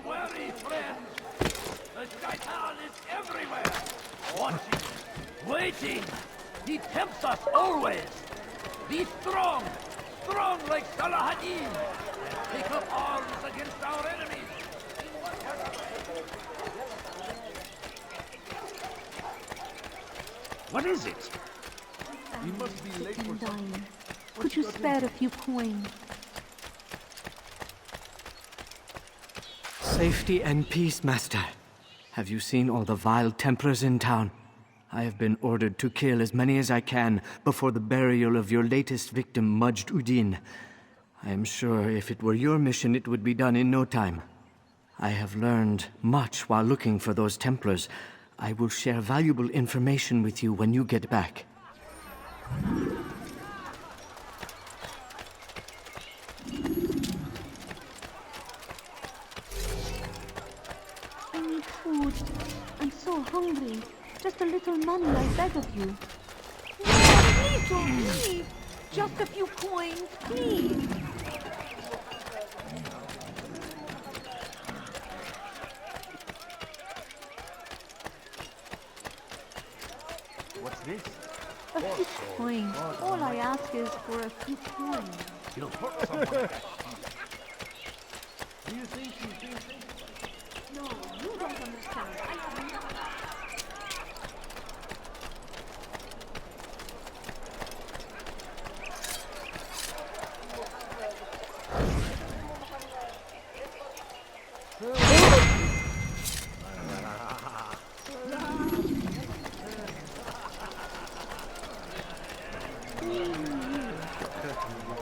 wary, friends. The shaitan is everywhere. Watching, waiting. He tempts us always. Be strong, strong like Salahadin. Take up arms against our enemies. What is it? You must be late for something. Could you spare a few coins? Safety and peace, Master. Have you seen all the vile Templars in town? I have been ordered to kill as many as I can before the burial of your latest victim, Majd Udin. I am sure if it were your mission, it would be done in no time. I have learned much while looking for those Templars. I will share valuable information with you when you get back. I need food. I'm so hungry. Just a little money, I beg of you. No, please don't leave. Just a few coins, please. What's this? A few coins. All I ask is for a few coins. You'll hurt someone. Do you think she's being No, you don't understand. I have not.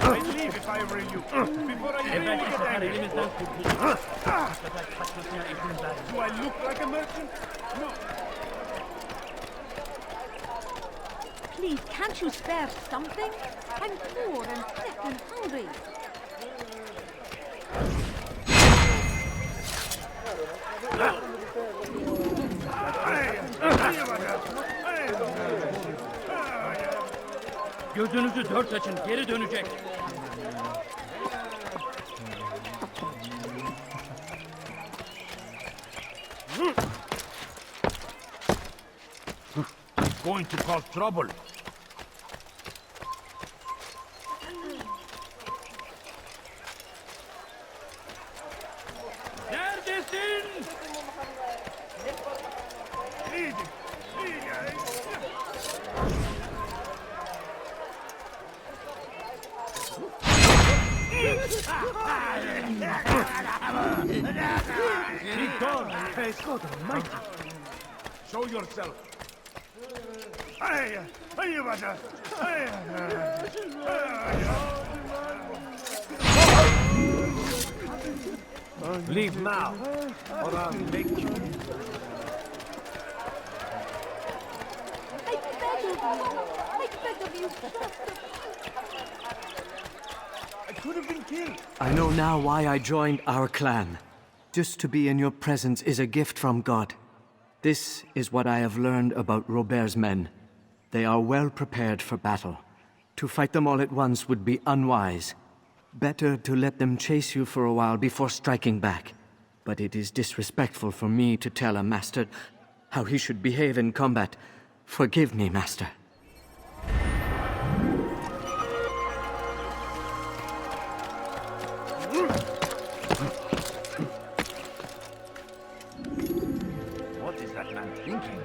I'd leave if I were you. Before I really get angry. Do I look like a merchant? No. Please, can't you spare something? I'm poor and sick and hungry. Gözünüzü dört açın, geri dönecek. Going to cause trouble. Neredesin? Show yourself. Leave now, or I'll make you. I beg of you, I could have been killed. I know now why I joined our clan. Just to be in your presence is a gift from God. This is what I have learned about Robert's men. They are well prepared for battle. To fight them all at once would be unwise. Better to let them chase you for a while before striking back. But it is disrespectful for me to tell a master how he should behave in combat. Forgive me, Master. What is that man thinking?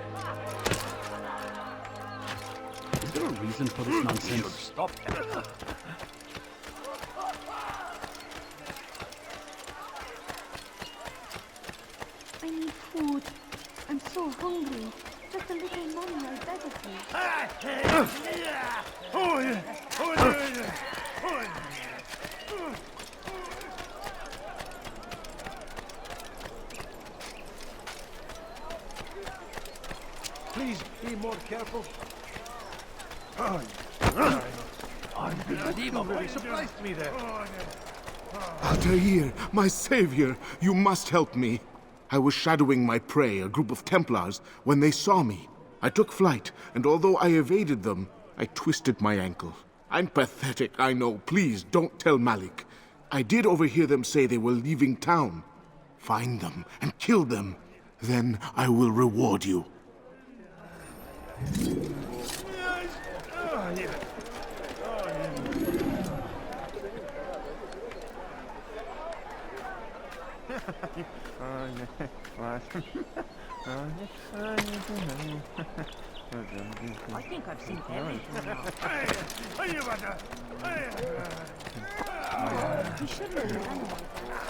Is there a reason for this nonsense? Stop that. I need food. I'm so hungry. Just a little money, I beg of you. Please be more careful. Really surprised me there. Altaïr, my savior, you must help me. I was shadowing my prey, a group of Templars, when they saw me. I took flight, and although I evaded them, I twisted my ankle. I'm pathetic, I know. Please, don't tell Malik. I did overhear them say they were leaving town. Find them and kill them. Then I will reward you. I think I've seen everything now. He shouldn't have done that.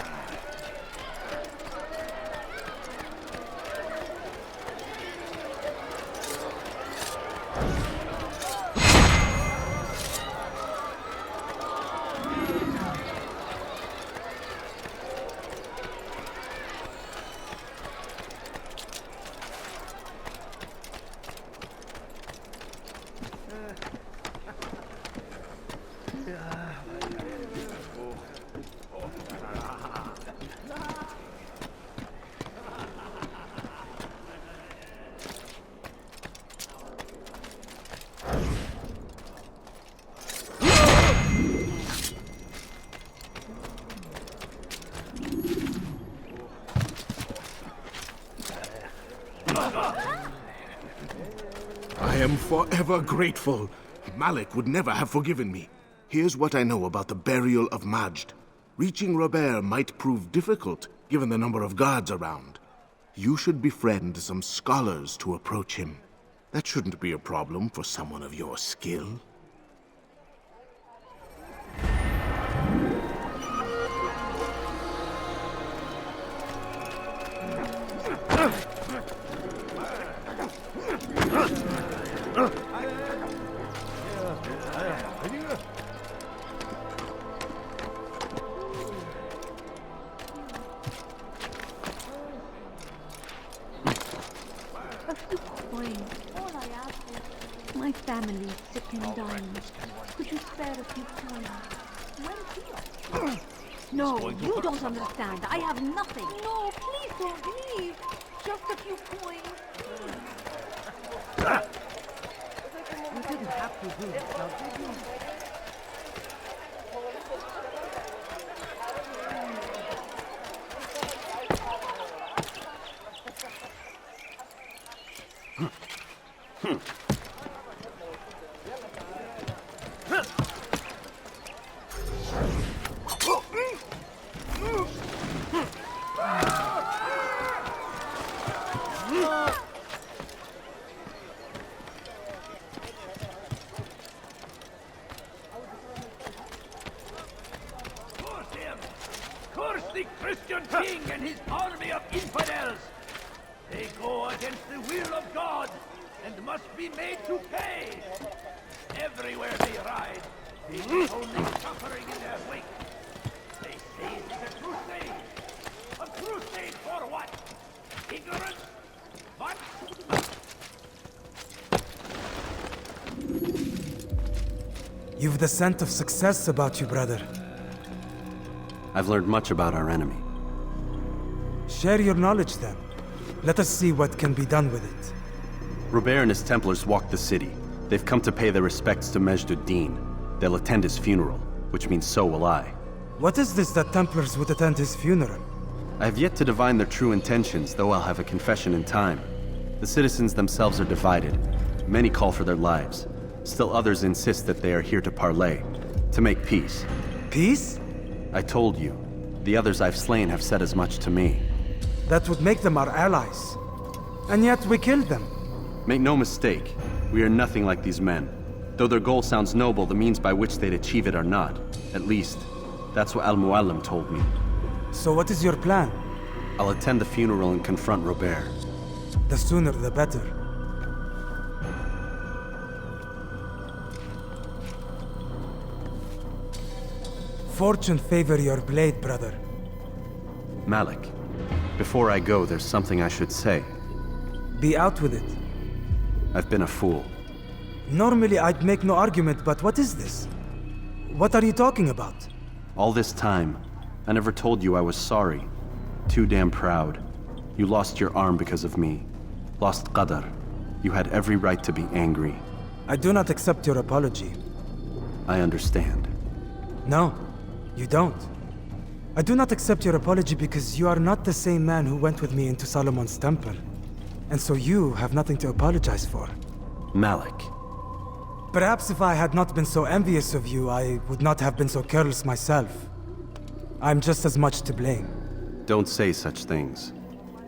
I am forever grateful. Malik would never have forgiven me. Here's what I know about the burial of Majd. Reaching Robert might prove difficult, given the number of guards around. You should befriend some scholars to approach him. That shouldn't be a problem for someone of your skill. A few coins. All I ask is, my family is sick and dying. Could you spare a few coins? When's he? No, you don't understand. I have nothing. No, please don't leave. Just a few coins. You didn't have to do this, now did you? Curse the Christian king and his army of infidels! They go against the will of God and must be made to pay! Everywhere they ride, they leave only suffering in their wake. They say it's a crusade. A crusade for what? Ignorance? What? You've the scent of success about you, brother. I've learned much about our enemy. Share your knowledge then. Let us see what can be done with it. Robert and his Templars walked the city. They've come to pay their respects to Majd-ud-Din. They'll attend his funeral, which means so will I. What is this that Templars would attend his funeral? I have yet to divine their true intentions, though I'll have a confession in time. The citizens themselves are divided. Many call for their lives. Still others insist that they are here to parley, to make peace. Peace? I told you. The others I've slain have said as much to me. That would make them our allies. And yet we killed them. Make no mistake, we are nothing like these men. Though their goal sounds noble, the means by which they'd achieve it are not. At least, that's what Al-Muallim told me. So what is your plan? I'll attend the funeral and confront Robert. The sooner the better. Fortune favor your blade, brother. Malik, before I go, there's something I should say. Be out with it. I've been a fool. Normally I'd make no argument, but what is this? What are you talking about? All this time, I never told you I was sorry. Too damn proud. You lost your arm because of me. Lost Qadar. You had every right to be angry. I do not accept your apology. I understand. No, you don't. I do not accept your apology because you are not the same man who went with me into Solomon's temple. And so you have nothing to apologize for. Malik. Perhaps if I had not been so envious of you, I would not have been so careless myself. I'm just as much to blame. Don't say such things.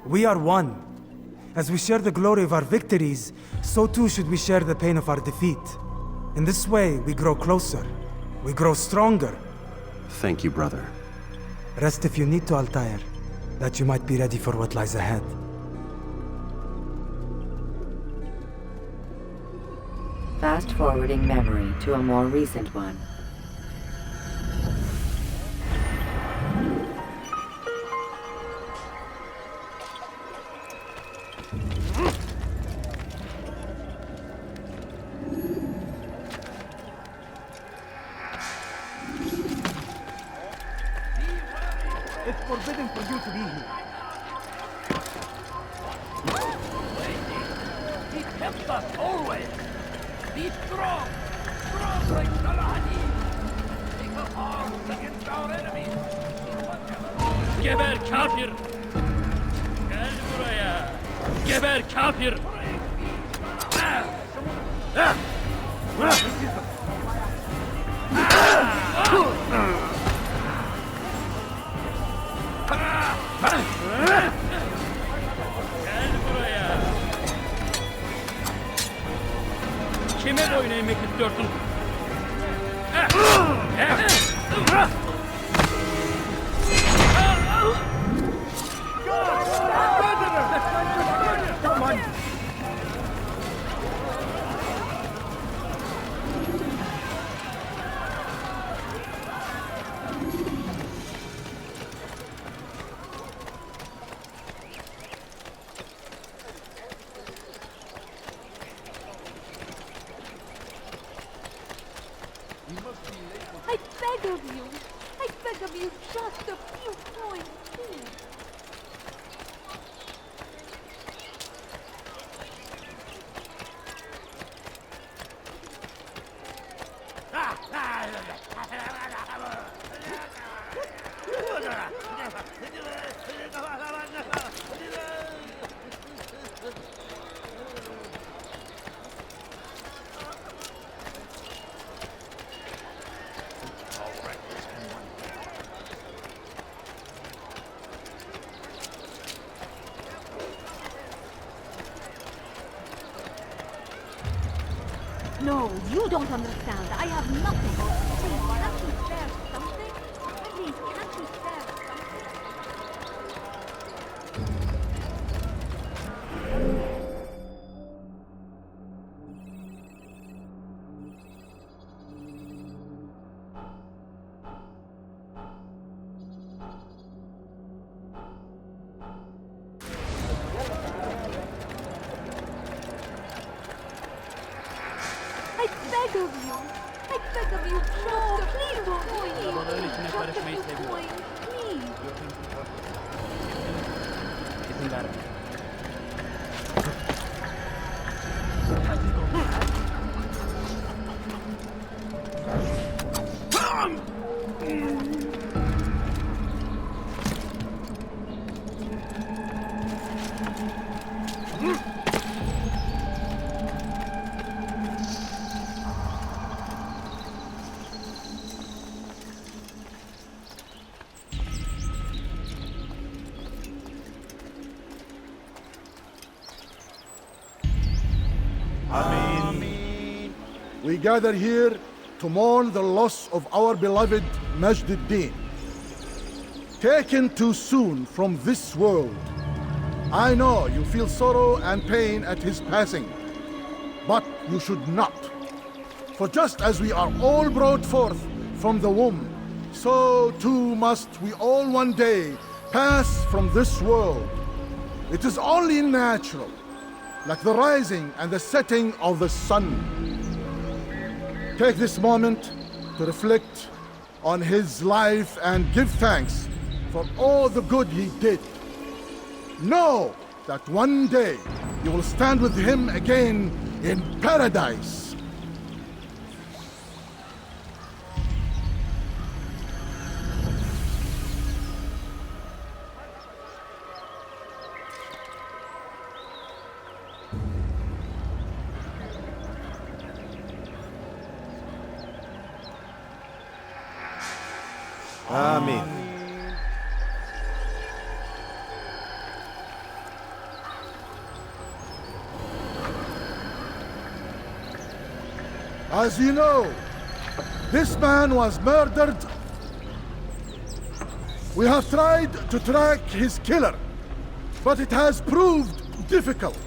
We are one. As we share the glory of our victories, so too should we share the pain of our defeat. In this way, we grow closer. We grow stronger. Thank you, brother. Rest if you need to, Altaïr, that you might be ready for what lies ahead. Fast-forwarding memory to a more recent one. It's forbidden for you to be here. He tempts us always. Be strong, strong like Salahadi. Take up arms against our enemies. Geber kafir! Gel buraya! Geber kafir! Gel buraya! Kime boyun eğmek istiyorsun? I beg of you, just a few coins, please. No, you don't understand. I have nothing. Please, can't you spare something? Please, can't you spare I beg of you, no, please don't just a few coins, please. İzin verme. We gather here to mourn the loss of our beloved Majd ad-Din. Taken too soon from this world. I know you feel sorrow and pain at his passing, but you should not. For just as we are all brought forth from the womb, so too must we all one day pass from this world. It is only natural, like the rising and the setting of the sun. Take this moment to reflect on his life and give thanks for all the good he did. Know that one day you will stand with him again in paradise. Amen. As you know, this man was murdered. We have tried to track his killer, but it has proved difficult.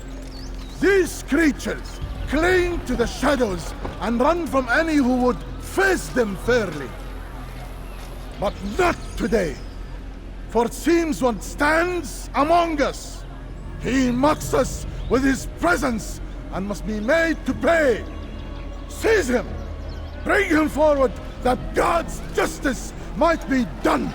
These creatures cling to the shadows and run from any who would face them fairly. But not today, for it seems one stands among us. He mocks us with his presence and must be made to pay. Seize him! Bring him forward that God's justice might be done!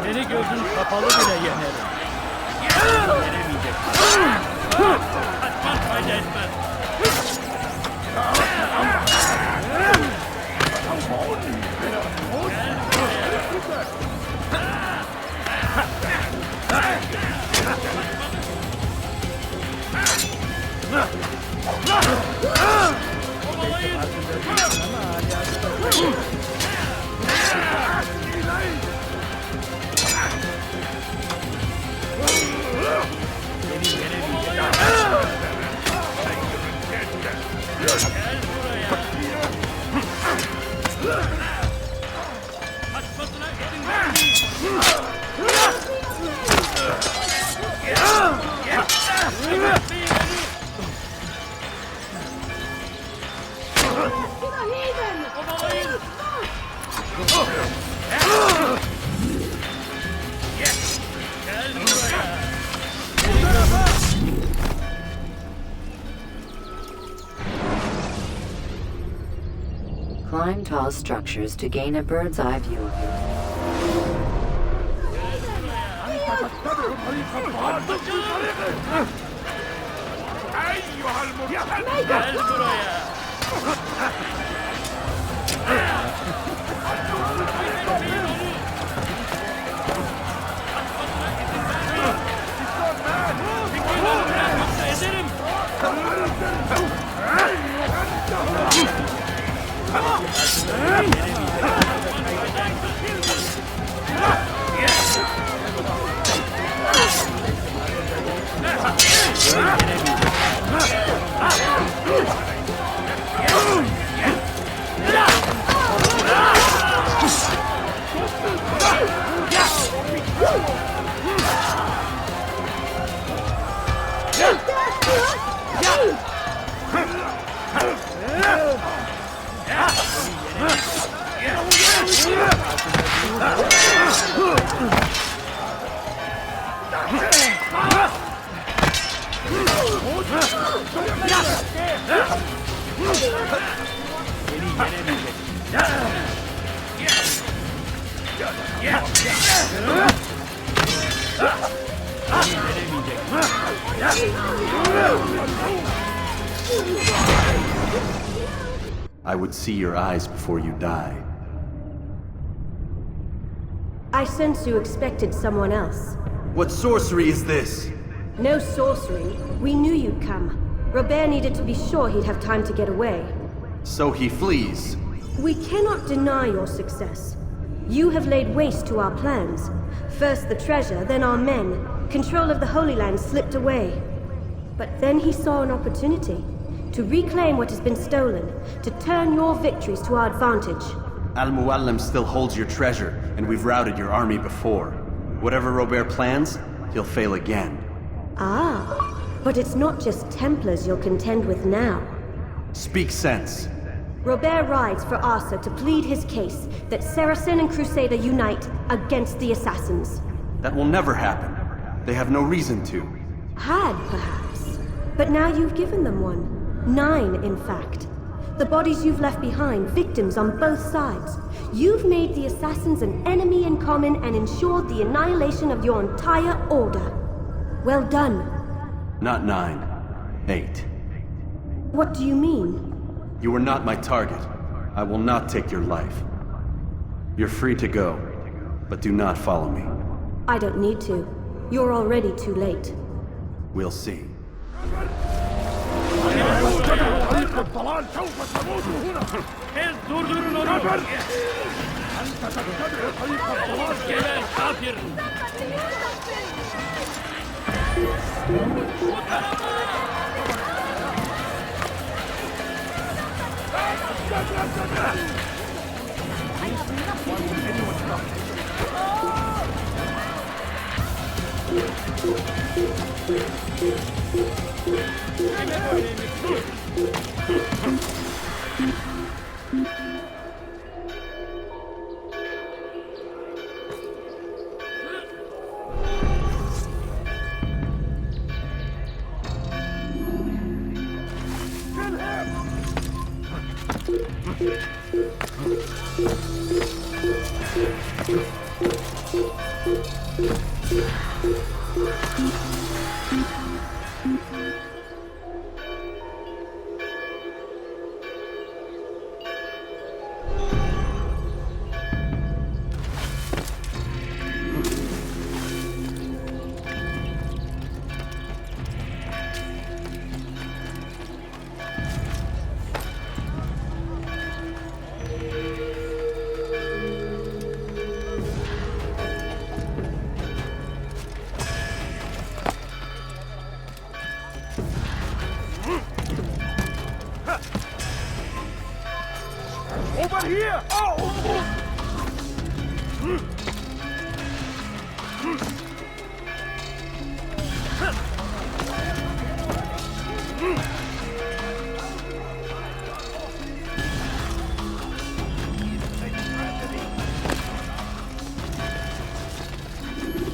Seni gözün kapalı bile yenerim. Yenemeyecek. Kaçmaz kaydetmez. Climb tall structures to gain a bird's eye view of I would see your eyes before you die. I sense you expected someone else. What sorcery is this? No sorcery. We knew you'd come. Robert needed to be sure he'd have time to get away. So he flees. We cannot deny your success. You have laid waste to our plans. First the treasure, then our men. Control of the Holy Land slipped away. But then he saw an opportunity to reclaim what has been stolen, to turn your victories to our advantage. Al-Muallim still holds your treasure, and we've routed your army before. Whatever Robert plans, he'll fail again. Ah, but it's not just Templars you'll contend with now. Speak sense. Robert rides for Asa to plead his case that Saracen and Crusader unite against the Assassins. That will never happen. They have no reason to. Had, perhaps. But now you've given them one. 9, in fact. The bodies you've left behind, victims on both sides. You've made the Assassins an enemy in common and ensured the annihilation of your entire order. Well done. Not 9. 8. What do you mean? You are not my target. I will not take your life. You're free to go, but do not follow me. I don't need to. You're already too late. We'll see. سوف تموت هنا. دردرون أنت تتبع طريق الضلال يا كافر. Over here!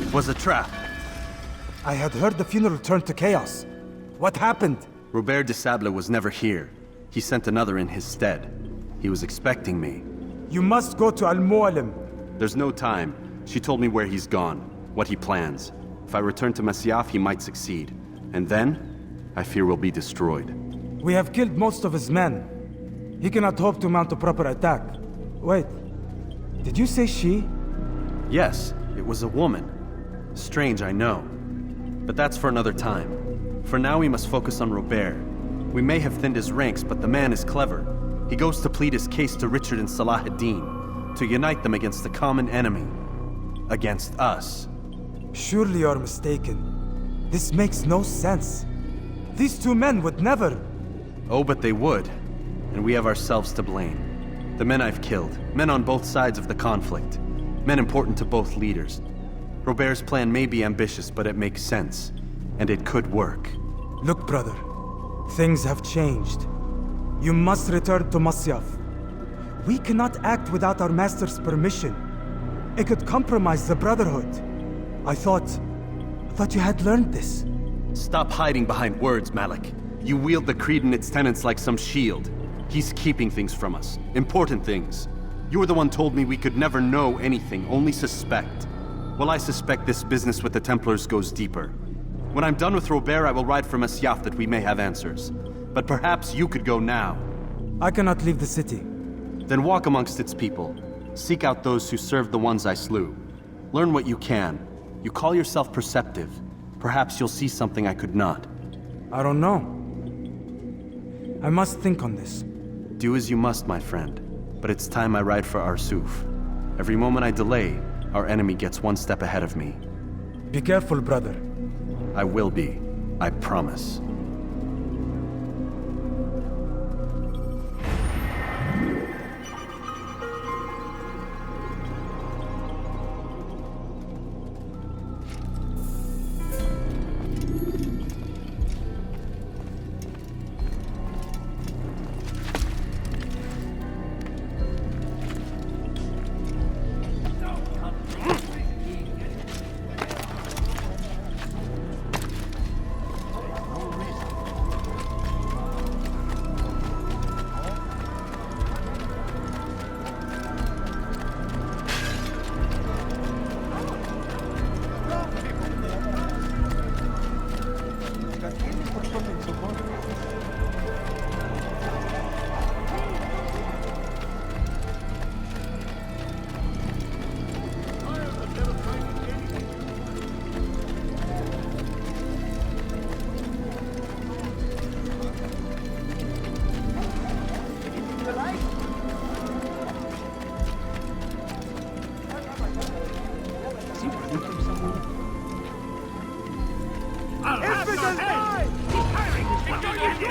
It was a trap. I had heard the funeral turned to chaos. What happened? Robert de Sable was never here. He sent another in his stead. He was expecting me. You must go to Al-Mu'alim. There's no time. She told me where he's gone, what he plans. If I return to Masyaf, he might succeed. And then, I fear we'll be destroyed. We have killed most of his men. He cannot hope to mount a proper attack. Wait, did you say she? Yes, it was a woman. Strange, I know. But that's for another time. For now, we must focus on Robert. We may have thinned his ranks, but the man is clever. He goes to plead his case to Richard and Salah ad-Din, to unite them against the common enemy. Against us. Surely you're mistaken. This makes no sense. These two men would never... Oh, but they would. And we have ourselves to blame. The men I've killed, men on both sides of the conflict. Men important to both leaders. Robert's plan may be ambitious, but it makes sense. And it could work. Look, brother. Things have changed. You must return to Masyaf. We cannot act without our master's permission. It could compromise the Brotherhood. I thought you had learned this. Stop hiding behind words, Malik. You wield the creed and its tenets like some shield. He's keeping things from us. Important things. You were the one told me we could never know anything, only suspect. Well, I suspect this business with the Templars goes deeper. When I'm done with Robert, I will ride for Masyaf that we may have answers. But perhaps you could go now. I cannot leave the city. Then walk amongst its people. Seek out those who served the ones I slew. Learn what you can. You call yourself perceptive. Perhaps you'll see something I could not. I don't know. I must think on this. Do as you must, my friend. But it's time I ride for Arsuf. Every moment I delay, our enemy gets one step ahead of me. Be careful, brother. I will be. I promise.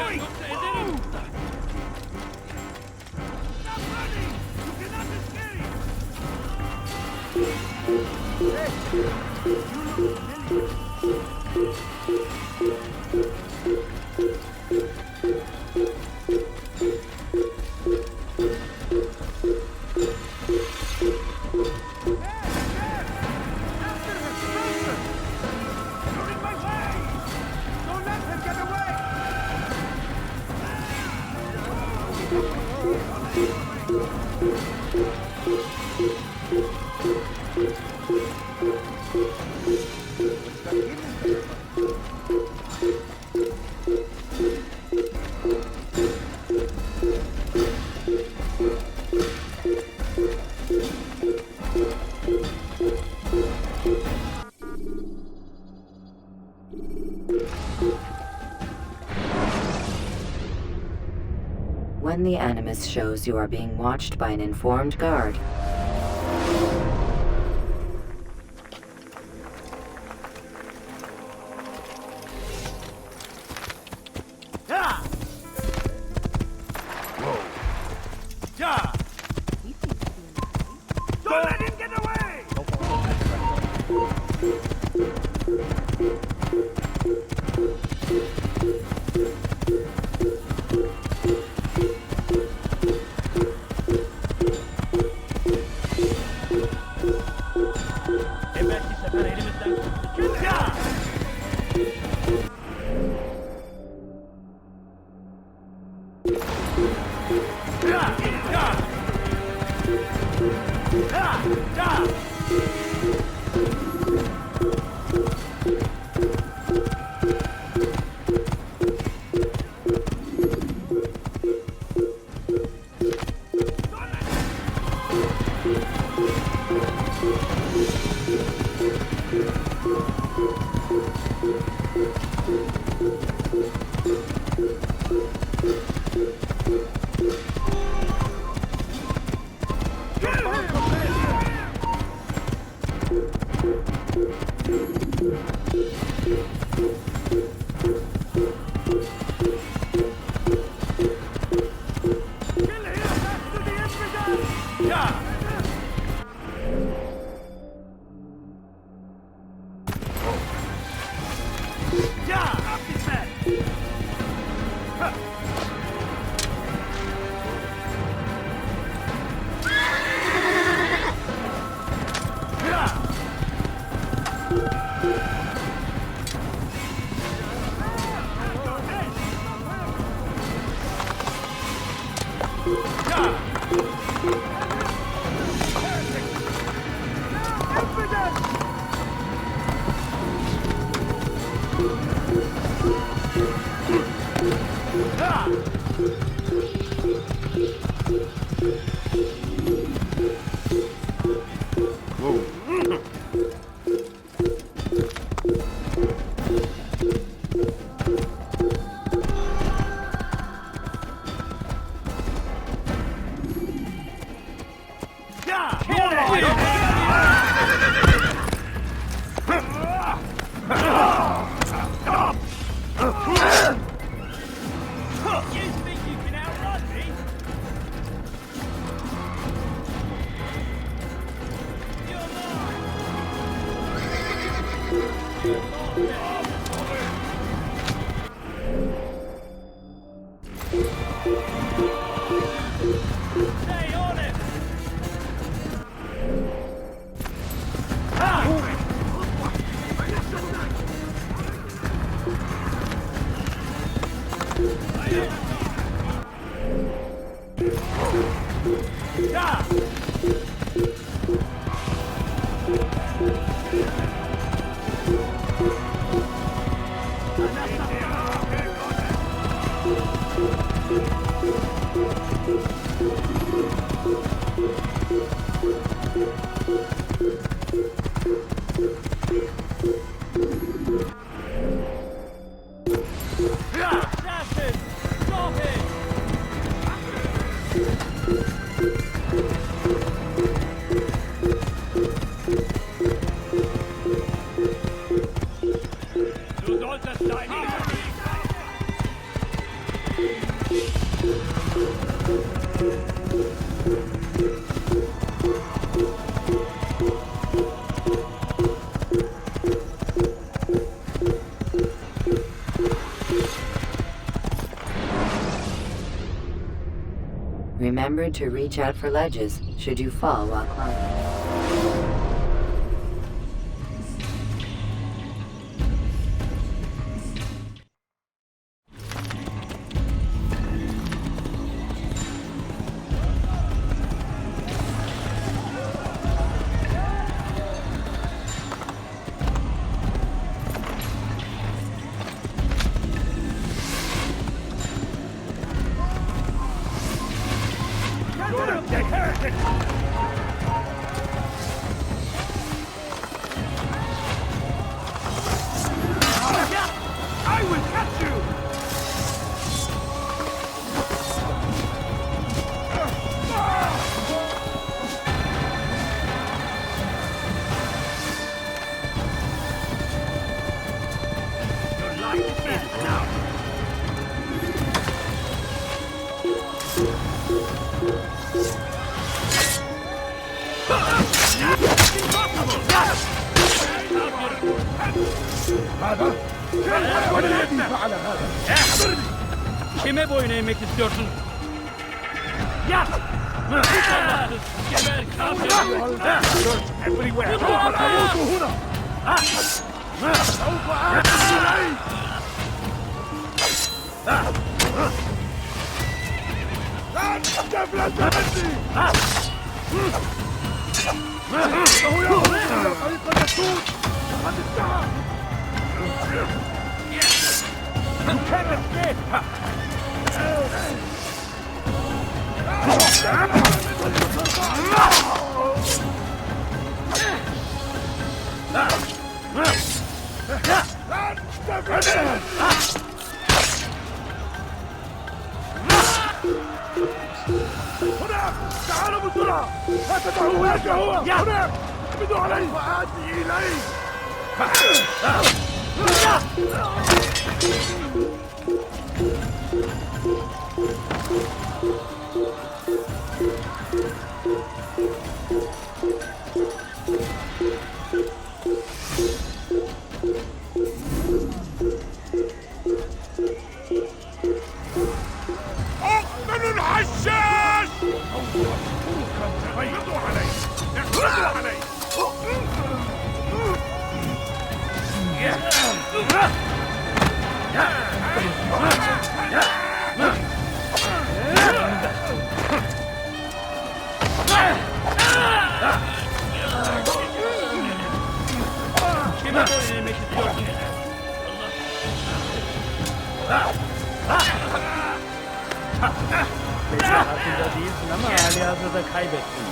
Hurry! Move! Stop running! You cannot escape! Hey! You look When the Animus shows you are being watched by an informed guard, Don't let him get away! Remember to reach out for ledges should you fall while climbing. Kime boyun eğmek istiyorsun? Yat! Geber kafir! Everywhere! You can't escape! تعالوا بسرعة! لا تدعوا وجهه هو! هناك! ابعدوا عليه! وآتي إليه! من الحشاش! اعرضوا عليه! اعرضوا عليه! Kime boyun eğmek istiyorsun? Farkında değilsin ama hali hazırda kaybettin.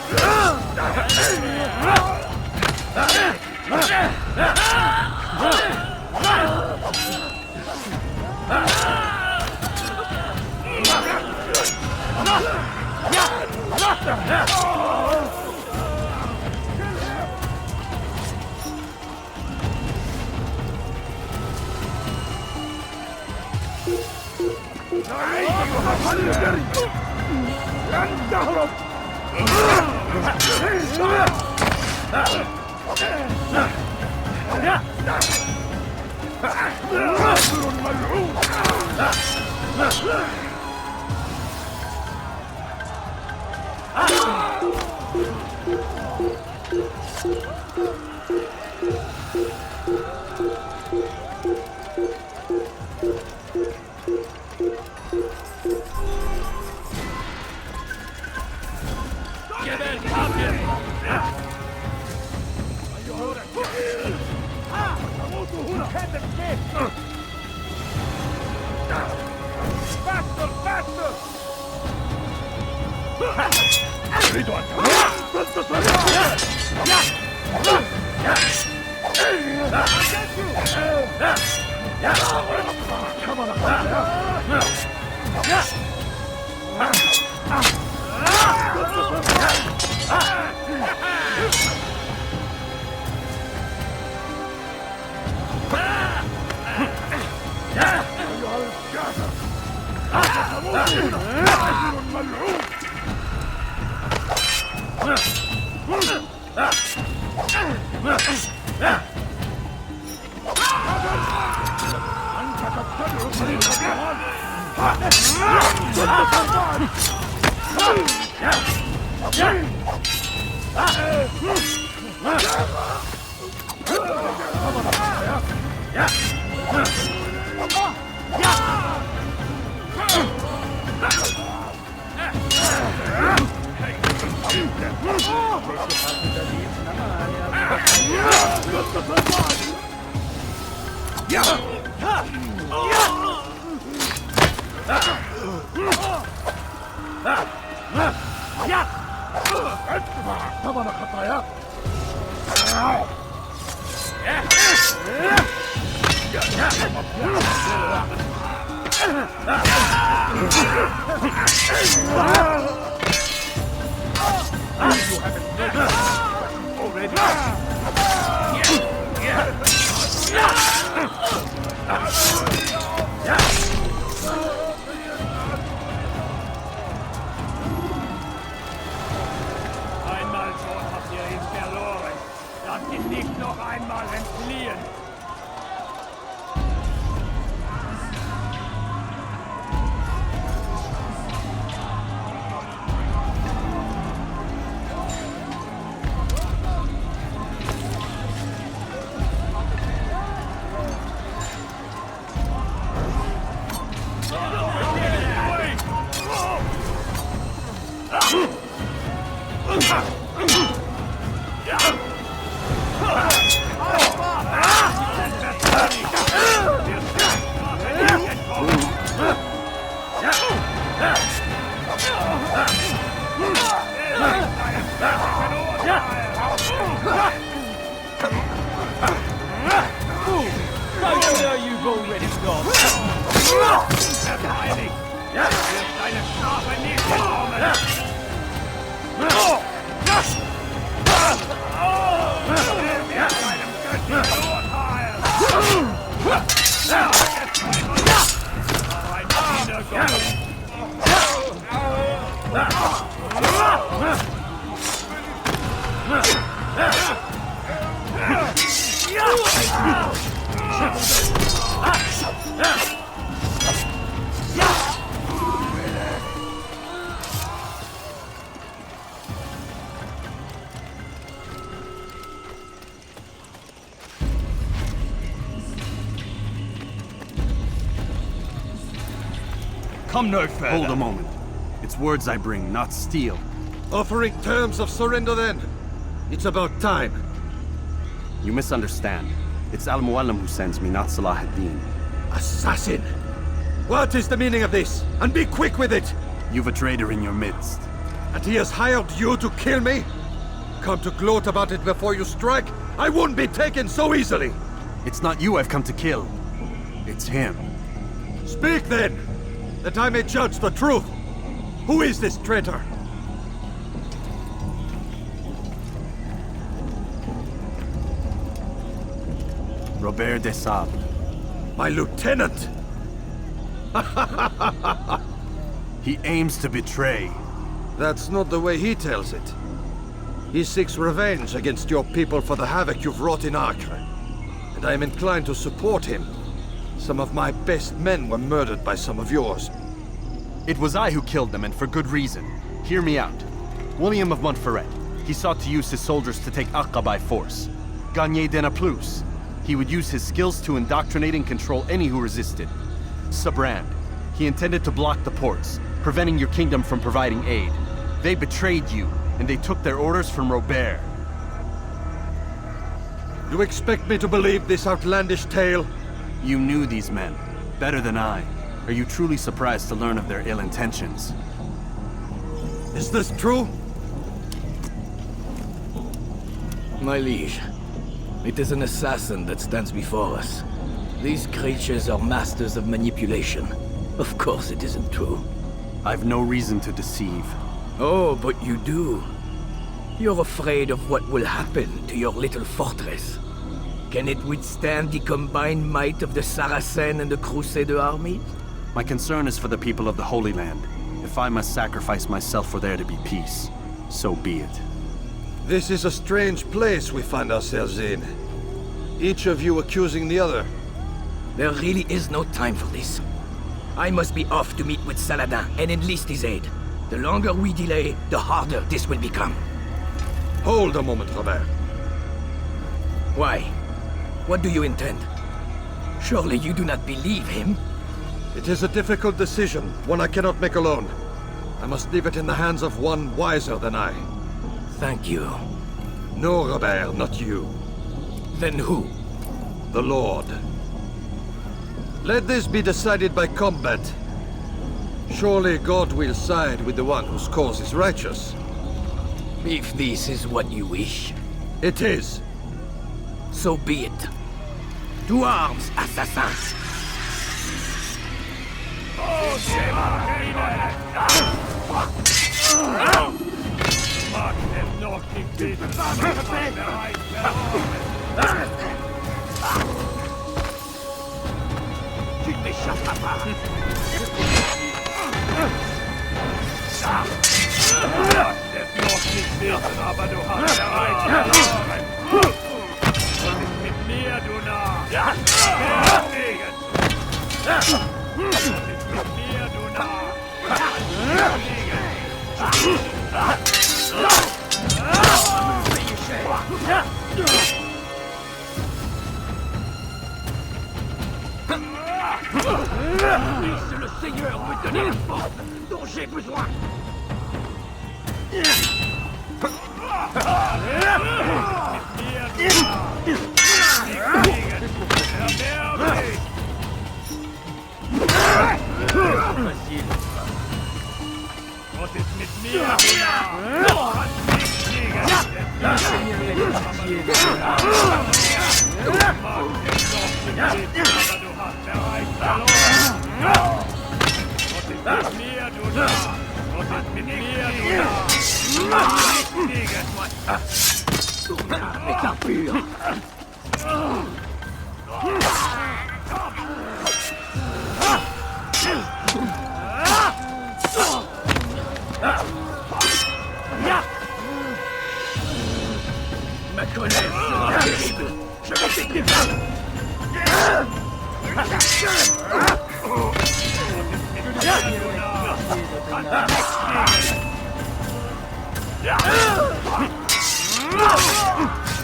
لن تهرب كافر ملعون geber kafir! Faster, faster! أريد أن تنتصر! أيها الكافر! Einmal schon habt ihr ihn verloren. Lasst ihn nicht noch einmal entfliehen. Come no further. Hold a moment. It's words I bring, not steel. Offering terms of surrender then. It's about time. You misunderstand. It's Al-Muallim who sends me, not Salah ad-Din. Assassin! What is the meaning of this? And be quick with it! You've a traitor in your midst. And he has hired you to kill me? Come to gloat about it before you strike? I won't be taken so easily! It's not you I've come to kill. It's him. Speak then! That I may judge the truth! Who is this traitor? Robert de Sable. My lieutenant! He aims to betray. That's not the way he tells it. He seeks revenge against your people for the havoc you've wrought in Acre. And I am inclined to support him. Some of my best men were murdered by some of yours. It was I who killed them, and for good reason. Hear me out. William of Montferrat. He sought to use his soldiers to take Acre by force. Gagné de Naplouse. He would use his skills to indoctrinate and control any who resisted. Sabrand. He intended to block the ports, preventing your kingdom from providing aid. They betrayed you, and they took their orders from Robert. You expect me to believe this outlandish tale? You knew these men, better than I. Are you truly surprised to learn of their ill intentions? Is this true? My liege, it is an assassin that stands before us. These creatures are masters of manipulation. Of course it isn't true. I've no reason to deceive. Oh, but you do. You're afraid of what will happen to your little fortress. Can it withstand the combined might of the Saracen and the Crusader armies? My concern is for the people of the Holy Land. If I must sacrifice myself for there to be peace, so be it. This is a strange place we find ourselves in. Each of you accusing the other. There really is no time for this. I must be off to meet with Saladin and enlist his aid. The longer we delay, the harder this will become. Hold a moment, Robert. Why? What do you intend? Surely you do not believe him? It is a difficult decision, one I cannot make alone. I must leave it in the hands of one wiser than I. Thank you. No, Robert, not you. Then who? The Lord. Let this be decided by combat. Surely God will side with the one whose cause is righteous. If this is what you wish. It is. So be it. To arms, assassins! Tu ne m'échapperas pas. Laisse le Seigneur me donner la force dont j'ai besoin. Ma colère sera terrible. Je vais t'écouter.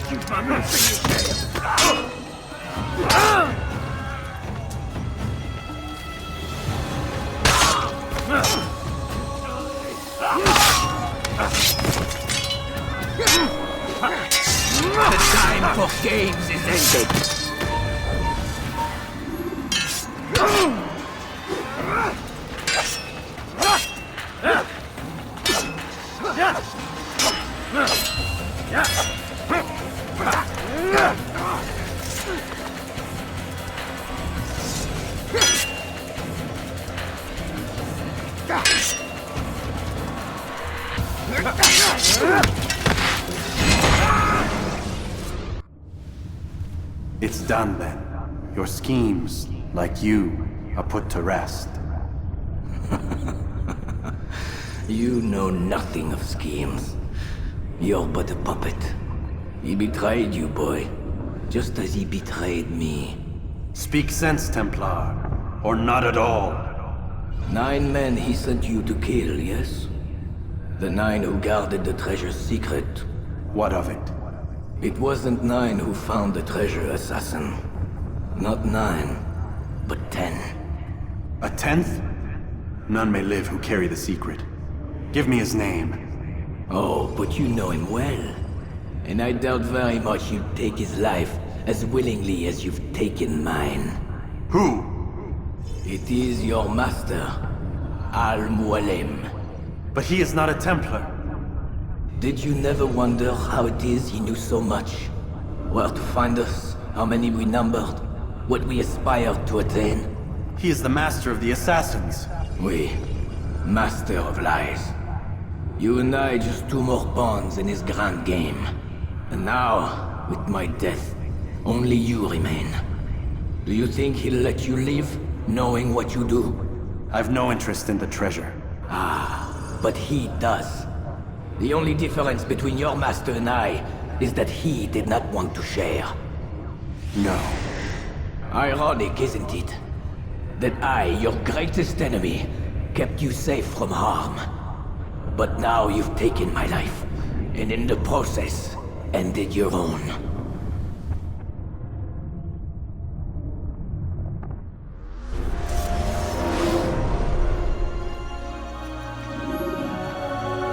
Tu vas me payer cher. The time for games is ended. It's done then. Your schemes, like you, are put to rest. You know nothing of schemes. You're but a puppet. He betrayed you, boy. Just as he betrayed me. Speak sense, Templar. Or not at all. 9 men he sent you to kill, yes? The 9 who guarded the treasure's secret. What of it? It wasn't 9 who found the treasure, assassin. Not 9, but 10. A 10th? None may live who carry the secret. Give me his name. Oh, but you know him well. And I doubt very much you'd take his life as willingly as you've taken mine. Who? It is your master, Al-Mualim. But he is not a Templar. Did you never wonder how it is he knew so much? Where to find us, how many we numbered, what we aspired to attain? He is the master of the assassins. Oui, master of lies. You and I just 2 more pawns in his grand game. And now, with my death, only you remain. Do you think he'll let you live, knowing what you do? I've no interest in the treasure. Ah, but he does. The only difference between your master and I is that he did not want to share. No. Ironic, isn't it? That I, your greatest enemy, kept you safe from harm. But now you've taken my life, and in the process, ended your own.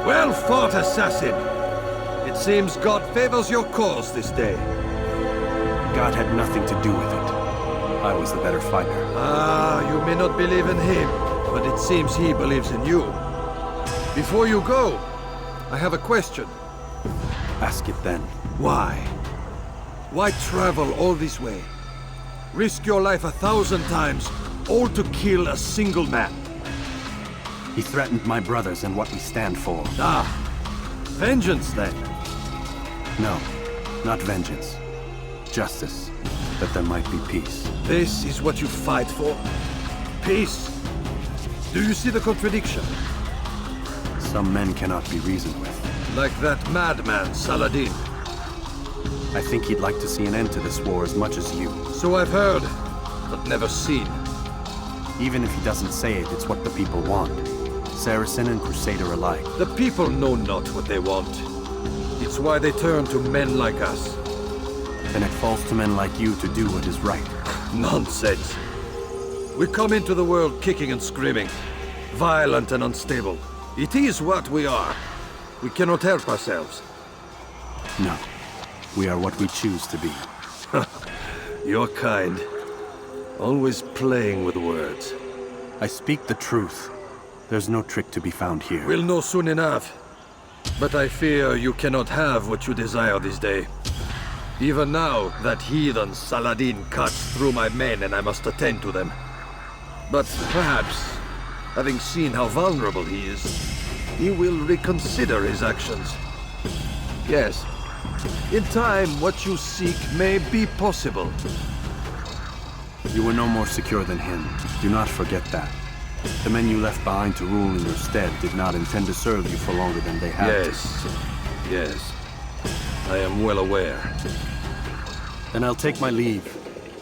Well fought, assassin! It seems God favors your cause this day. God had nothing to do with it. I was the better fighter. Ah, you may not believe in him, but it seems he believes in you. Before you go, I have a question. Ask it then. Why? Why travel all this way? Risk your life 1,000 times, all to kill a single man. He threatened my brothers and what we stand for. Ah, vengeance then? No, not vengeance. Justice, that there might be peace. This is what you fight for? Peace? Do you see the contradiction? Some men cannot be reasoned with. Like that madman, Saladin. I think he'd like to see an end to this war as much as you. So I've heard, but never seen. Even if he doesn't say it, it's what the people want. Saracen and Crusader alike. The people know not what they want. It's why they turn to men like us. Then it falls to men like you to do what is right. Nonsense. We come into the world kicking and screaming, violent and unstable. It is what we are. We cannot help ourselves. No. We are what we choose to be. You're kind. Always playing with words. I speak the truth. There's no trick to be found here. We'll know soon enough. But I fear you cannot have what you desire this day. Even now, that heathen Saladin cuts through my men and I must attend to them. But perhaps, having seen how vulnerable he is, he will reconsider his actions. Yes, in time, what you seek may be possible. You were no more secure than him. Do not forget that. The men you left behind to rule in your stead did not intend to serve you for longer than they had to. Yes. I am well aware. Then I'll take my leave.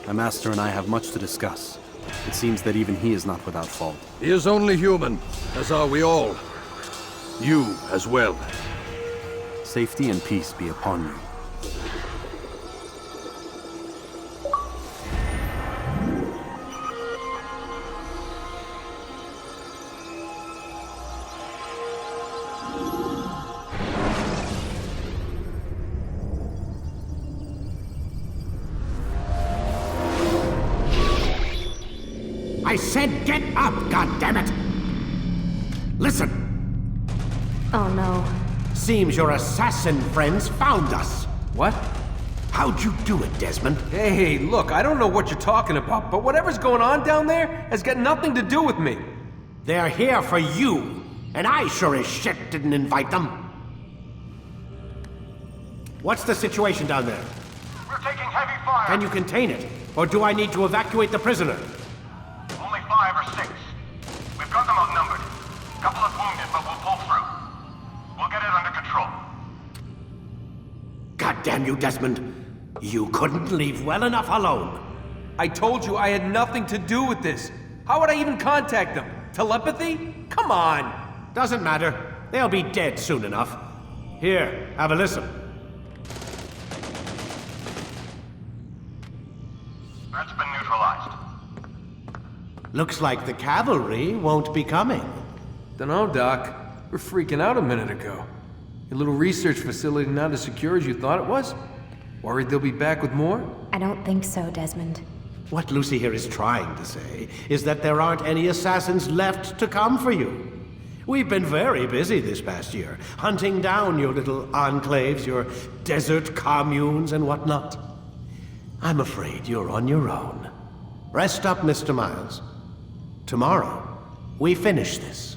My master and I have much to discuss. It seems that even he is not without fault. He is only human, as are we all. You as well. Safety and peace be upon you. I said get up, goddammit! Listen! Oh no. Seems your assassin friends found us. What? How'd you do it, Desmond? Hey, look, I don't know what you're talking about, but whatever's going on down there has got nothing to do with me. They're here for you, and I sure as shit didn't invite them. What's the situation down there? We're taking heavy fire. Can you contain it? Or do I need to evacuate the prisoner? Only 5 or 6. We've got them outnumbered. Couple of wounded, but we'll pull through. We'll get it under control. God damn you, Desmond. You couldn't leave well enough alone. I told you I had nothing to do with this. How would I even contact them? Telepathy? Come on! Doesn't matter. They'll be dead soon enough. Here, have a listen. That's been neutralized. Looks like the cavalry won't be coming. Dunno, Doc. We're freaking out a minute ago. Your little research facility not as secure as you thought it was? Worried they'll be back with more? I don't think so, Desmond. What Lucy here is trying to say is that there aren't any assassins left to come for you. We've been very busy this past year, hunting down your little enclaves, your desert communes and whatnot. I'm afraid you're on your own. Rest up, Mr. Miles. Tomorrow, we finish this.